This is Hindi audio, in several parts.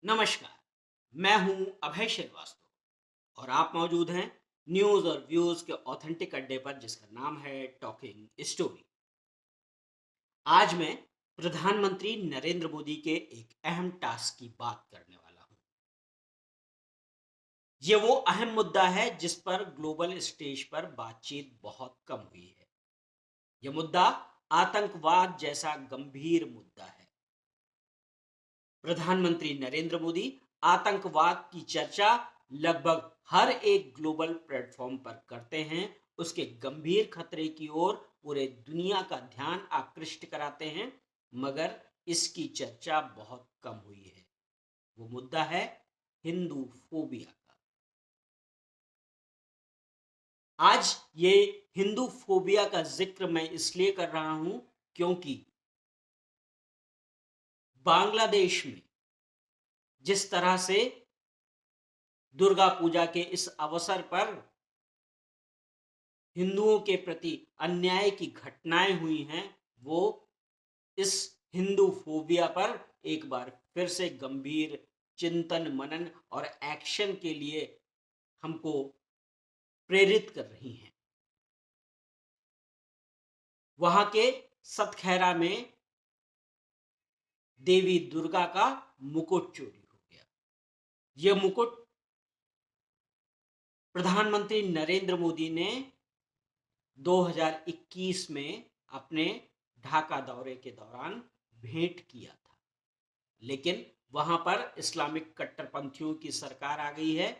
नमस्कार। मैं हूं अभय श्रीवास्तव और आप मौजूद हैं न्यूज और व्यूज के ऑथेंटिक अड्डे पर जिसका नाम है टॉकिंग स्टोरी। आज मैं प्रधानमंत्री नरेंद्र मोदी के एक अहम टास्क की बात करने वाला हूं। ये वो अहम मुद्दा है जिस पर ग्लोबल स्टेज पर बातचीत बहुत कम हुई है। यह मुद्दा आतंकवाद जैसा गंभीर मुद्दा है। प्रधानमंत्री नरेंद्र मोदी आतंकवाद की चर्चा लगभग हर एक ग्लोबल प्लेटफॉर्म पर करते हैं, उसके गंभीर खतरे की ओर पूरे दुनिया का ध्यान आकृष्ट कराते हैं, मगर इसकी चर्चा बहुत कम हुई है। वो मुद्दा है हिंदू फोबिया का। आज ये हिंदू फोबिया का जिक्र मैं इसलिए कर रहा हूं क्योंकि बांग्लादेश में जिस तरह से दुर्गा पूजा के इस अवसर पर हिंदुओं के प्रति अन्याय की घटनाएं हुई हैं, वो इस हिंदू फोबिया पर एक बार फिर से गंभीर चिंतन मनन और एक्शन के लिए हमको प्रेरित कर रही हैं। वहां के सतखैरा में देवी दुर्गा का मुकुट चोरी हो गया। यह मुकुट प्रधानमंत्री नरेंद्र मोदी ने 2021 में अपने ढाका दौरे के दौरान भेंट किया था, लेकिन वहां पर इस्लामिक कट्टरपंथियों की सरकार आ गई है।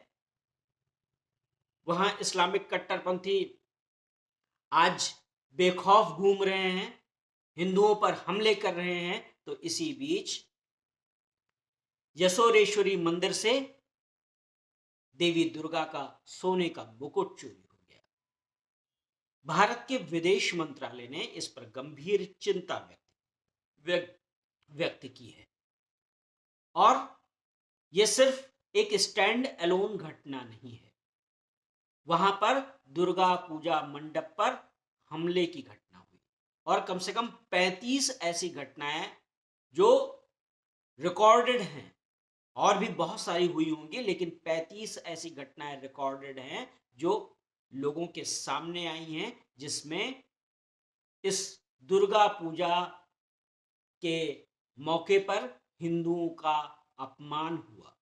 वहां इस्लामिक कट्टरपंथी आज बेखौफ घूम रहे हैं, हिंदुओं पर हमले कर रहे हैं। तो इसी बीच यशोरेश्वरी मंदिर से देवी दुर्गा का सोने का मुकुट चोरी हो गया। भारत के विदेश मंत्रालय ने इस पर गंभीर चिंता व्यक्त व्यक्त की है और यह सिर्फ एक स्टैंड अलोन घटना नहीं है। वहां पर दुर्गा पूजा मंडप पर हमले की घटना हुई और कम से कम 35 ऐसी घटनाएं जो रिकॉर्डेड हैं, और भी बहुत सारी हुई होंगी, लेकिन 35 ऐसी घटनाएं रिकॉर्डेड हैं जो लोगों के सामने आई हैं, जिसमें इस दुर्गा पूजा के मौके पर हिंदुओं का अपमान हुआ।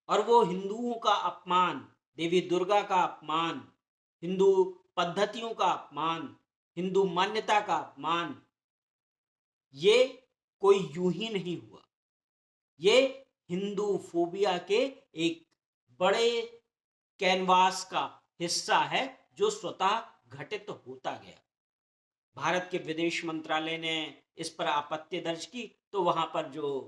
और वो हिंदुओं का अपमान, देवी दुर्गा का अपमान, हिंदू पद्धतियों का अपमान, हिंदू मान्यता का अपमान, ये कोई यूं ही नहीं हुआ। ये हिंदू फोबिया के एक बड़े कैनवास का हिस्सा है जो स्वतः घटित होता गया। भारत के विदेश मंत्रालय ने इस पर आपत्ति दर्ज की, तो वहां पर जो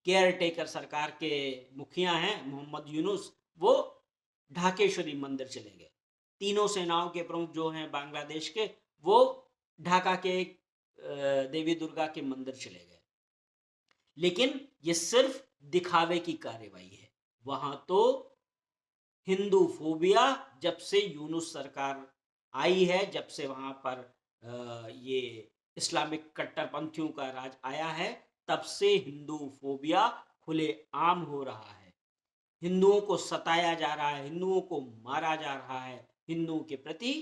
केयर टेकर सरकार के मुखिया हैं मोहम्मद यूनुस, वो ढाकेश्वरी मंदिर चले गए। तीनों सेनाओं के प्रमुख जो हैं बांग्लादेश के, वो ढाका के देवी दुर्गा के मंदिर चले गए। लेकिन ये सिर्फ दिखावे की कार्रवाई है। वहां तो हिंदू फोबिया जब से यूनुस सरकार आई है, जब से वहां पर ये इस्लामिक कट्टरपंथियों का राज आया है, तब से हिंदू फोबिया खुले आम हो रहा है। हिंदुओं को सताया जा रहा है, हिंदुओं को मारा जा रहा है, हिंदुओं के प्रति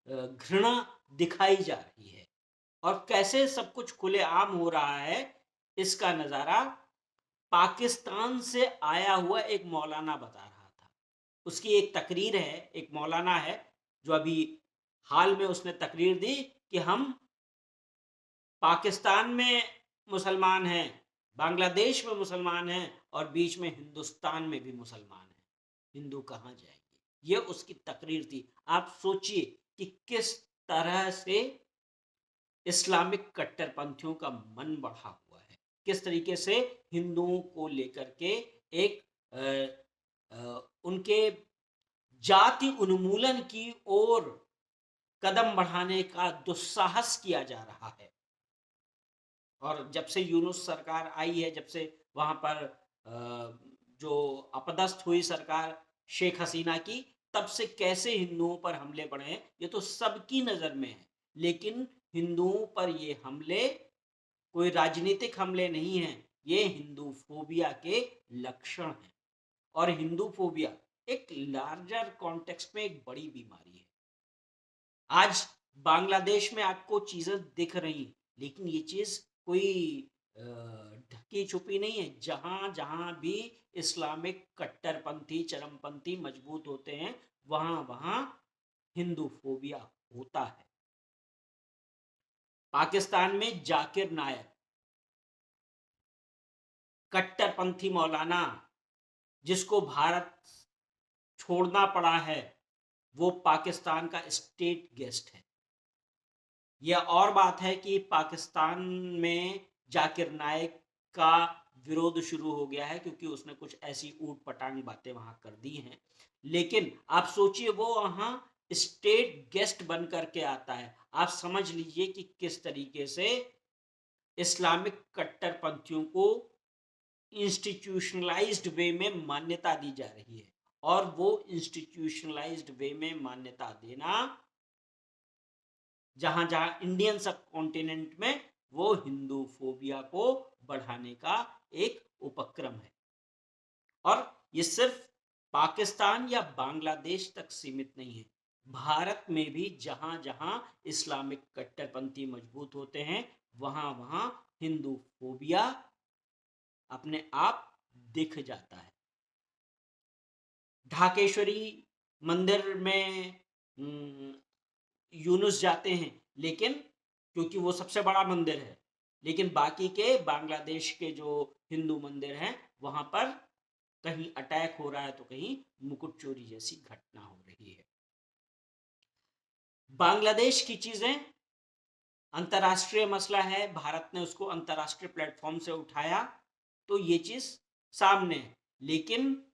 घृणा दिखाई जा रही है। और कैसे सब कुछ खुलेआम हो रहा है, इसका नजारा पाकिस्तान से आया हुआ एक मौलाना बता रहा था। उसकी एक तकरीर है, एक मौलाना है जो अभी हाल में उसने तकरीर दी कि हम पाकिस्तान में मुसलमान हैं, बांग्लादेश में मुसलमान हैं और बीच में हिंदुस्तान में भी मुसलमान हैं, हिंदू कहाँ जाएंगे। ये उसकी तकरीर थी। आप सोचिए कि किस तरह से इस्लामिक कट्टरपंथियों का मन बढ़ा हुआ है, किस तरीके से हिंदुओं को लेकर के एक उनके जाति उन्मूलन की ओर कदम बढ़ाने का दुस्साहस किया जा रहा है। और जब से यूनुस सरकार आई है, जब से वहां पर जो अपदस्थ हुई सरकार शेख हसीना की, तब से कैसे हिंदुओं पर हमले बढ़े हैं, ये तो सबकी नजर में है। लेकिन हिंदुओं पर ये हमले कोई राजनीतिक हमले नहीं हैं, ये हिंदूफोबिया के लक्षण हैं। और हिंदूफोबिया एक लार्जर कॉन्टेक्स्ट में एक बड़ी बीमारी है। आज बांग्लादेश में आपको चीजें दिख रही, लेकिन ये चीज कोई ढकी छुपी नहीं है। जहां जहां भी इस्लामिक कट्टरपंथी चरमपंथी मजबूत होते हैं, वहां वहां हिंदूफोबिया होता है। पाकिस्तान में जाकिर नायक, कट्टरपंथी मौलाना, जिसको भारत छोड़ना पड़ा है, वो पाकिस्तान का स्टेट गेस्ट है। यह और बात है कि पाकिस्तान में जाकिर नायक का विरोध शुरू हो गया है, क्योंकि उसने कुछ ऐसी ऊट पटांग बातें वहां कर दी हैं। लेकिन आप सोचिए, वो वहां स्टेट गेस्ट बन करके आता है। आप समझ लीजिए कि किस तरीके से इस्लामिक कट्टरपंथियों को इंस्टीट्यूशनलाइज्ड वे में मान्यता दी जा रही है। और वो इंस्टीट्यूशनलाइज्ड वे में मान्यता देना, जहां जहां इंडियन सब कॉन्टिनेंट में, वो हिंदू फोबिया को बढ़ाने का एक उपक्रम है। और ये सिर्फ पाकिस्तान या बांग्लादेश तक सीमित नहीं है। भारत में भी जहां जहां इस्लामिक कट्टरपंथी मजबूत होते हैं, वहां वहां हिंदू फोबिया अपने आप दिख जाता है। ढाकेश्वरी मंदिर में यूनुस जाते हैं, लेकिन क्योंकि वो सबसे बड़ा मंदिर है, लेकिन बाकी के बांग्लादेश के जो हिंदू मंदिर हैं, वहां पर कहीं अटैक हो रहा है तो कहीं मुकुट चोरी जैसी घटना हो रही है। बांग्लादेश की चीजें अंतर्राष्ट्रीय मसला है, भारत ने उसको अंतर्राष्ट्रीय प्लेटफॉर्म से उठाया, तो ये चीज सामने है। लेकिन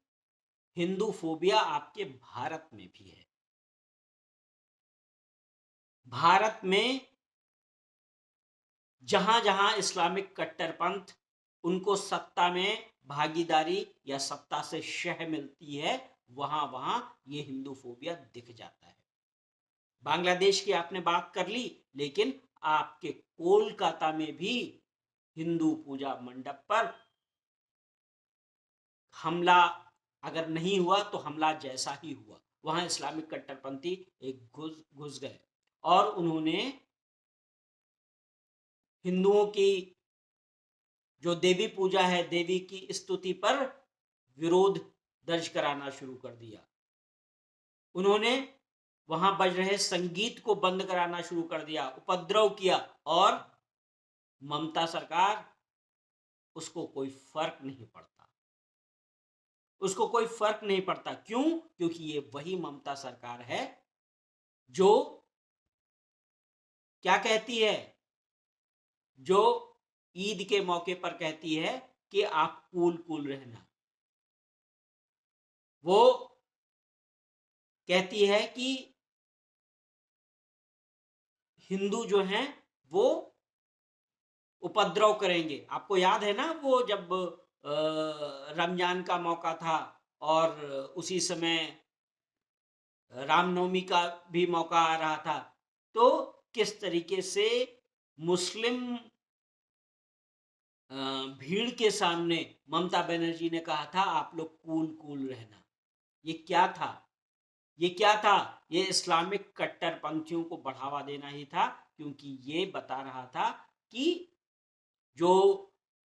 हिंदू फोबिया आपके भारत में भी है। भारत में जहां जहां इस्लामिक कट्टरपंथ उनको सत्ता में भागीदारी या सत्ता से शह मिलती है, वहां वहां ये हिंदू फोबिया दिख जाता है। बांग्लादेश की आपने बात कर ली, लेकिन आपके कोलकाता में भी हिंदू पूजा मंडप पर हमला अगर नहीं हुआ तो हमला जैसा ही हुआ। वहां इस्लामिक कट्टरपंथी एक घुस गए और उन्होंने हिंदुओं की जो देवी पूजा है, देवी की स्तुति पर विरोध दर्ज कराना शुरू कर दिया। उन्होंने वहां बज रहे संगीत को बंद कराना शुरू कर दिया, उपद्रव किया, और ममता सरकार, उसको कोई फर्क नहीं पड़ता। उसको कोई फर्क नहीं पड़ता। क्यों? क्योंकि ये वही ममता सरकार है जो क्या कहती है, जो ईद के मौके पर कहती है कि आप कूल कूल रहना। वो कहती है कि हिंदू जो हैं वो उपद्रव करेंगे। आपको याद है ना, वो जब रमजान का मौका था और उसी समय रामनवमी का भी मौका आ रहा था, तो किस तरीके से मुस्लिम भीड़ के सामने ममता बनर्जी ने कहा था, आप लोग कूल कूल रहना। ये क्या था? ये क्या था? ये इस्लामिक कट्टरपंथियों को बढ़ावा देना ही था, क्योंकि ये बता रहा था कि जो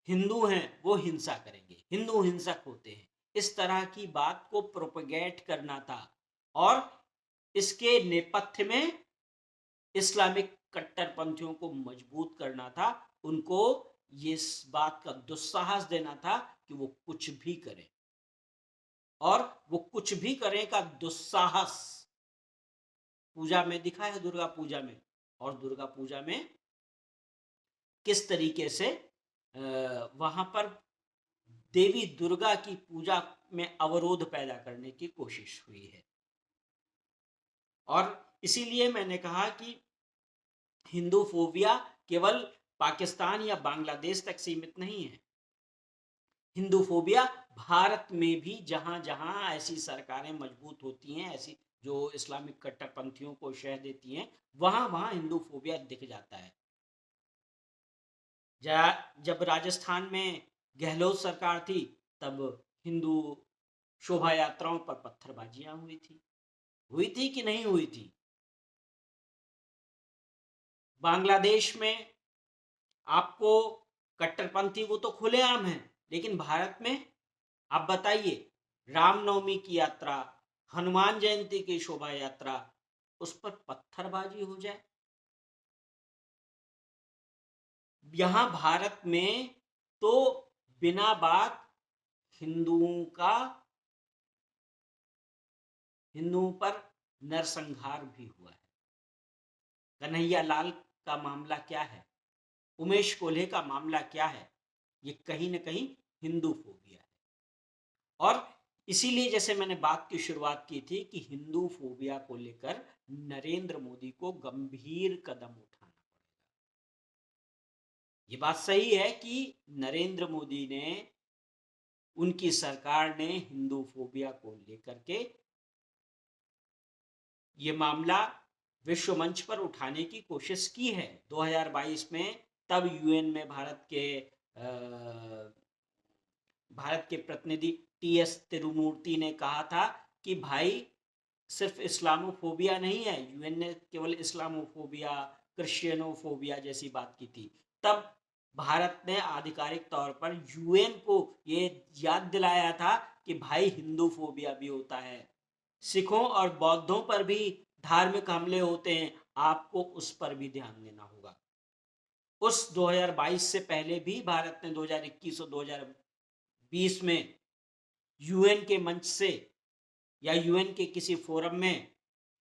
हिंदू हैं वो हिंसा करेंगे, हिंदू हिंसक होते हैं। इस तरह की बात को प्रोपेगेट करना था, और इसके नेपथ्य में इस्लामिक कट्टरपंथियों को मजबूत करना था। उनको ये इस बात का दुस्साहस देना था कि वो कुछ भी करें, और वो कुछ भी करें का दुस्साहस पूजा में दिखा है, दुर्गा पूजा में। और दुर्गा पूजा में किस तरीके से वहां पर देवी दुर्गा की पूजा में अवरोध पैदा करने की कोशिश हुई है। और इसीलिए मैंने कहा कि हिंदू फोबिया केवल पाकिस्तान या बांग्लादेश तक सीमित नहीं है। हिंदू फोबिया भारत में भी जहां जहां ऐसी सरकारें मजबूत होती हैं, ऐसी जो इस्लामिक कट्टरपंथियों को शह देती हैं, वहां वहां हिंदू फोबिया दिख जाता है। जब राजस्थान में गहलोत सरकार थी तब हिंदू शोभा यात्राओं पर पत्थरबाजियां हुई थी कि नहीं हुई थी? बांग्लादेश में आपको कट्टरपंथी वो तो खुलेआम है, लेकिन भारत में आप बताइए, रामनवमी की यात्रा, हनुमान जयंती की शोभा यात्रा, उस पर पत्थरबाजी हो जाए। यहां भारत में तो बिना बात हिंदुओं पर नरसंहार भी हुआ है। कन्हैया लाल का मामला क्या है, उमेश कोल्हे का मामला क्या है? ये कहीं ना कहीं हिंदू फोबिया है। और इसीलिए जैसे मैंने बात की शुरुआत की थी कि हिंदू फोबिया को लेकर नरेंद्र मोदी को गंभीर कदम उठाना पड़ेगा। ये बात सही है कि नरेंद्र मोदी ने, उनकी सरकार ने हिंदू फोबिया को लेकर के ये मामला विश्व मंच पर उठाने की कोशिश की है 2022 में। तब यूएन में भारत के प्रतिनिधि टीएस तिरुमूर्ति ने कहा था कि भाई सिर्फ इस्लामोफोबिया नहीं है, यूएन ने केवल इस्लामोफोबिया, क्रिश्चियनोफोबिया जैसी बात की थी। तब भारत ने आधिकारिक तौर पर यूएन को ये याद दिलाया था कि भाई हिंदू फोबिया भी होता है, सिखों और बौद्धों पर भी धार्मिक हमले होते हैं, आपको उस पर भी ध्यान देना होगा। उस 2022 से पहले भी भारत ने 2021 और 2020 में यूएन के मंच से या यूएन के किसी फोरम में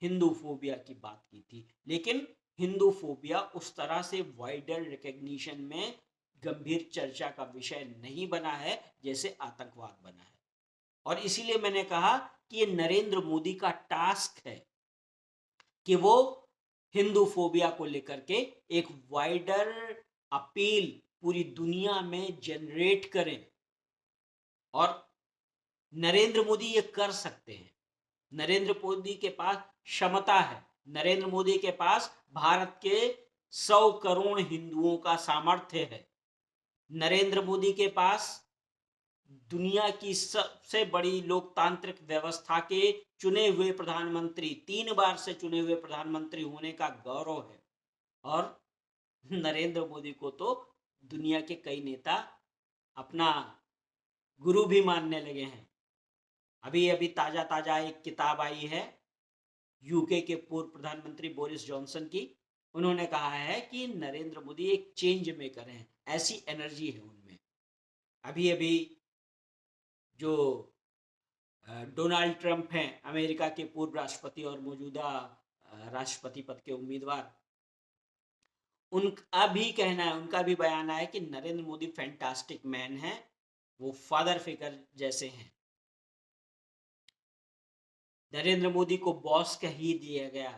हिंदू फोबिया की बात की थी, लेकिन हिंदू फोबिया उस तरह से वाइडर रिकग्निशन में गंभीर चर्चा का विषय नहीं बना है जैसे आतंकवाद बना है। और इसीलिए मैंने कहा कि ये नरेंद्र मोदी का टास्क है कि वो हिंदू फोबिया को लेकर के एक वाइडर अपील पूरी दुनिया में जनरेट करें। और नरेंद्र मोदी ये कर सकते हैं। नरेंद्र मोदी के पास क्षमता है, नरेंद्र मोदी के पास भारत के 100 करोड़ हिंदुओं का सामर्थ्य है, नरेंद्र मोदी के पास दुनिया की सबसे बड़ी लोकतांत्रिक व्यवस्था के चुने हुए प्रधानमंत्री, 3 बार से चुने हुए प्रधानमंत्री होने का गौरव है। और नरेंद्र मोदी को तो दुनिया के कई नेता अपना गुरु भी मानने लगे हैं। अभी अभी ताजा ताजा एक किताब आई है यूके के पूर्व प्रधानमंत्री बोरिस जॉनसन की। उन्होंने कहा है कि नरेंद्र मोदी एक चेंज मेकर हैं, ऐसी एनर्जी है उनमें। अभी अभी जो डोनाल्ड ट्रंप हैं, अमेरिका के पूर्व राष्ट्रपति और मौजूदा राष्ट्रपति पद के उम्मीदवार, उनका भी कहना है, उनका भी बयान है कि नरेंद्र मोदी फैंटास्टिक मैन है, वो फादर फिगर जैसे हैं। नरेंद्र मोदी को बॉस कह ही दिया गया।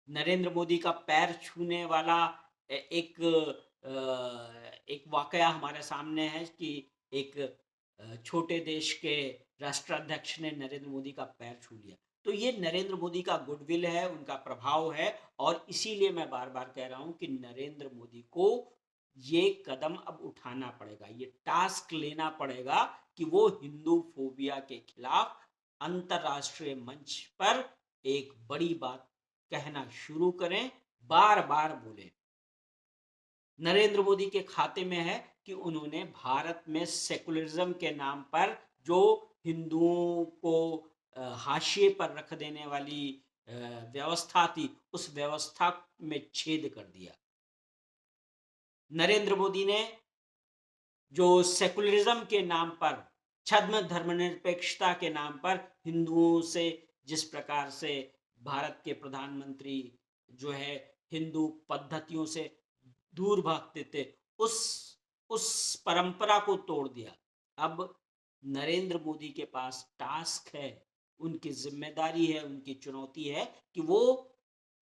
नरेंद्र मोदी का पैर छूने वाला एक एक वाकया हमारे सामने है कि एक छोटे देश के राष्ट्राध्यक्ष ने नरेंद्र मोदी का पैर छू लिया। तो ये नरेंद्र मोदी का गुडविल है, उनका प्रभाव है। और इसीलिए मैं बार बार कह रहा हूं कि नरेंद्र मोदी को ये कदम अब उठाना पड़ेगा, ये टास्क लेना पड़ेगा कि वो हिंदू फोबिया के खिलाफ अंतरराष्ट्रीय मंच पर एक बड़ी बात कहना शुरू करें, बार बार बोलें। नरेंद्र मोदी के खाते में है कि उन्होंने भारत में सेकुलरिज्म के नाम पर जो हिंदुओं को हाशिए पर रख देने वाली व्यवस्था थी, उस व्यवस्था में छेद कर दिया। नरेंद्र मोदी ने जो सेकुलरिज्म के नाम पर, छद्म धर्मनिरपेक्षता के नाम पर हिंदुओं से जिस प्रकार से भारत के प्रधानमंत्री जो है हिंदू पद्धतियों से दूर भागते थे, उस परंपरा को तोड़ दिया। अब नरेंद्र मोदी के पास टास्क है, उनकी जिम्मेदारी है, उनकी चुनौती है कि वो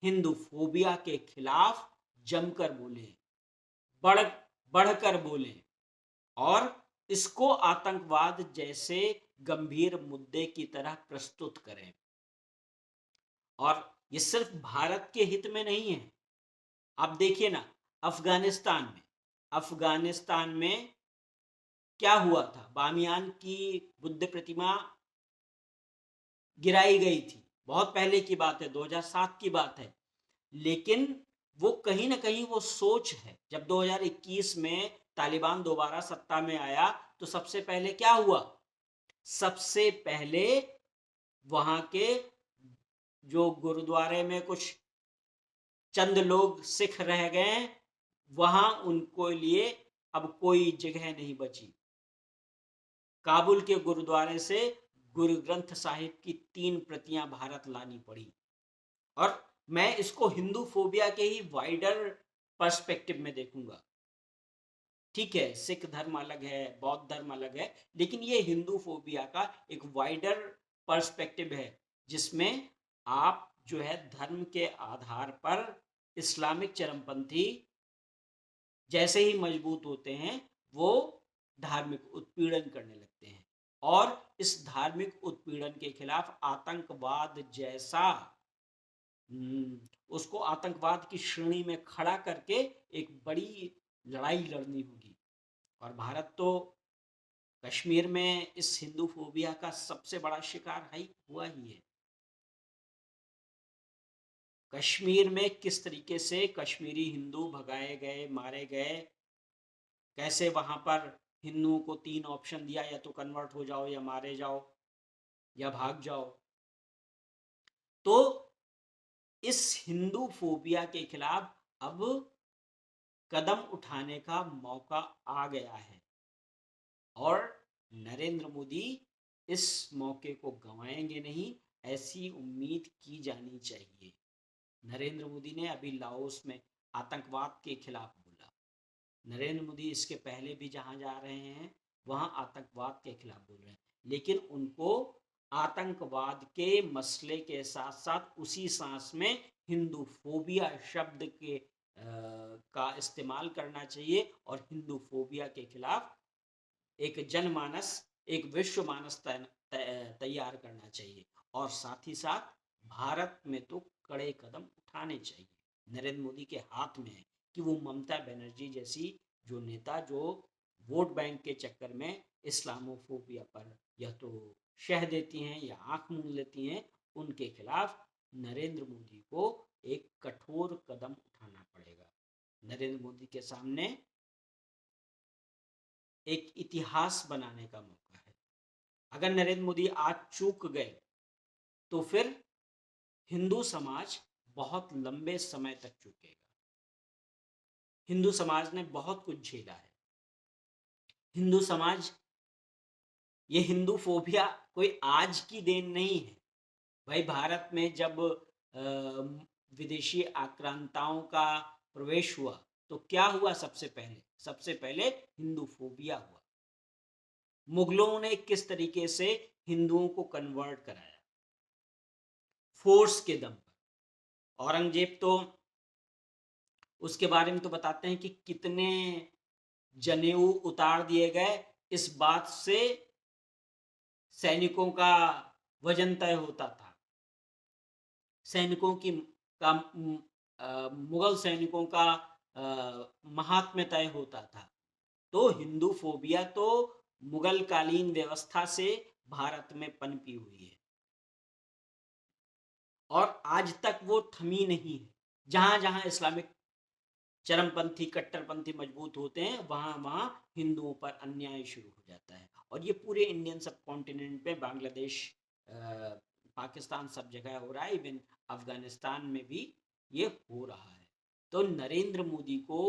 हिंदू फोबिया के खिलाफ जमकर बोले, बढ़कर बोले और इसको आतंकवाद जैसे गंभीर मुद्दे की तरह प्रस्तुत करें। और ये सिर्फ भारत के हित में नहीं है। आप देखिए ना, अफगानिस्तान में क्या हुआ था, बामियान की बुद्ध प्रतिमा गिराई गई थी, बहुत पहले की बात है, 2007 की बात है। लेकिन वो कहीं ना कहीं वो सोच है, जब 2021 में तालिबान दोबारा सत्ता में आया तो सबसे पहले क्या हुआ, सबसे पहले वहां के जो गुरुद्वारे में कुछ चंद लोग सिख रह गए, वहां उनको लिए अब कोई जगह नहीं बची। काबुल के गुरुद्वारे से गुरु ग्रंथ साहिब की 3 प्रतियां भारत लानी पड़ी। और मैं इसको हिंदू फोबिया के ही वाइडर पर्सपेक्टिव में देखूंगा। ठीक है, सिख धर्म अलग है, बौद्ध धर्म अलग है, लेकिन ये हिंदू फोबिया का एक वाइडर पर्सपेक्टिव है, जिसमें आप जो है धर्म के आधार पर इस्लामिक चरमपंथी जैसे ही मजबूत होते हैं वो धार्मिक उत्पीड़न करने लगते हैं, और इस धार्मिक उत्पीड़न के खिलाफ आतंकवाद जैसा उसको आतंकवाद की श्रेणी में खड़ा करके एक बड़ी लड़ाई लड़नी होगी। और भारत तो कश्मीर में इस हिंदू फोबिया का सबसे बड़ा शिकार हुआ ही है। कश्मीर में किस तरीके से कश्मीरी हिंदू भगाए गए, मारे गए, कैसे वहां पर हिंदुओं को 3 ऑप्शन दिया, या तो कन्वर्ट हो जाओ, या मारे जाओ, या भाग जाओ। तो इस हिंदू फोबिया के खिलाफ अब कदम उठाने का मौका आ गया है, और नरेंद्र मोदी इस मौके को गंवाएंगे नहीं, ऐसी उम्मीद की जानी चाहिए। नरेंद्र मोदी ने अभी लाओस में आतंकवाद के खिलाफ बोला, नरेंद्र मोदी इसके पहले भी जहां जा रहे हैं वहां आतंकवाद के खिलाफ बोल रहे हैं, लेकिन उनको आतंकवाद के मसले के साथ साथ उसी सांस में हिंदू फोबिया शब्द के का इस्तेमाल करना चाहिए, और हिंदू फोबिया के खिलाफ एक जनमानस, एक विश्व मानस तैयार करना चाहिए। और साथ ही साथ भारत में तो कड़े कदम उठाने चाहिए। नरेंद्र मोदी के हाथ में है कि वो ममता बनर्जी जैसी जो नेता, जो वोट बैंक के चक्कर में इस्लामोफोबिया पर या तो शह देती हैं या आंख मूंद लेती हैं, उनके खिलाफ नरेंद्र मोदी को एक कठोर कदम उठाना पड़ेगा। नरेंद्र मोदी के सामने एक इतिहास बनाने का मौका है। अगर नरेंद्र मोदी आज चूक गए तो फिर हिंदू समाज बहुत लंबे समय तक चूकेगा। हिंदू समाज ने बहुत कुछ झेला है। हिंदू समाज, ये हिंदू फोबिया कोई आज की देन नहीं है भाई। भारत में जब विदेशी आक्रांताओं का प्रवेश हुआ तो क्या हुआ, सबसे पहले हिंदू फोबिया हुआ। मुगलों ने किस तरीके से हिंदुओं को कन्वर्ट कराया, फोर्स के दम पर। औरंगजेब तो उसके बारे में तो बताते हैं कि कितने जनेऊ उतार दिए गए, इस बात से सैनिकों का वजन तय होता था। सैनिकों की का मुगल सैनिकों का महात्म्य तय होता था। तो हिंदू फोबिया तो मुगल कालीन व्यवस्था से भारत में पनपी हुई है, और आज तक वो थमी नहीं है। जहां जहां इस्लामिक चरमपंथी, कट्टरपंथी मजबूत होते हैं, वहां वहां हिंदुओं पर अन्याय शुरू हो जाता है। और ये पूरे इंडियन सब कॉन्टिनेंट पे, बांग्लादेश, पाकिस्तान, सब जगह हो रहा है। इवन अफगानिस्तान में भी ये हो रहा है। तो नरेंद्र मोदी को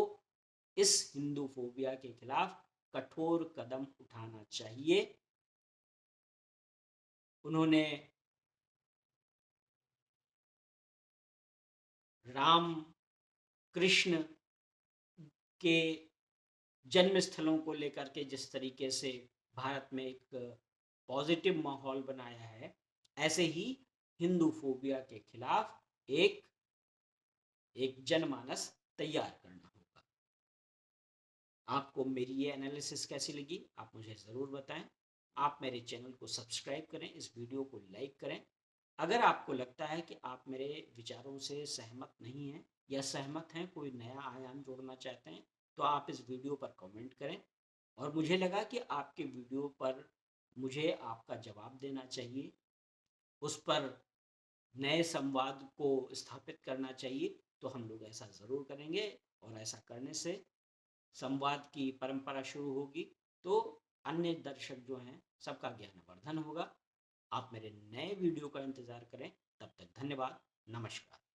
इस हिंदू फोबिया के खिलाफ कठोर कदम उठाना चाहिए। उन्होंने राम कृष्ण के जन्म स्थलों को लेकर के जिस तरीके से भारत में एक पॉजिटिव माहौल बनाया है, ऐसे ही हिंदू फोबिया के खिलाफ एक जनमानस तैयार करना होगा। आपको मेरी ये एनालिसिस कैसी लगी, आप मुझे ज़रूर बताएं। आप मेरे चैनल को सब्सक्राइब करें, इस वीडियो को लाइक करें। अगर आपको लगता है कि आप मेरे विचारों से सहमत नहीं हैं, या सहमत हैं, कोई नया आयाम जोड़ना चाहते हैं, तो आप इस वीडियो पर कमेंट करें। और मुझे लगा कि आपके वीडियो पर मुझे आपका जवाब देना चाहिए, उस पर नए संवाद को स्थापित करना चाहिए। तो हम लोग ऐसा ज़रूर करेंगे और ऐसा करने से संवाद की परंपरा शुरू होगी, तो अन्य दर्शक जो हैं सबका ज्ञानवर्धन होगा। आप मेरे नए वीडियो का इंतज़ार करें। तब तक धन्यवाद। नमस्कार।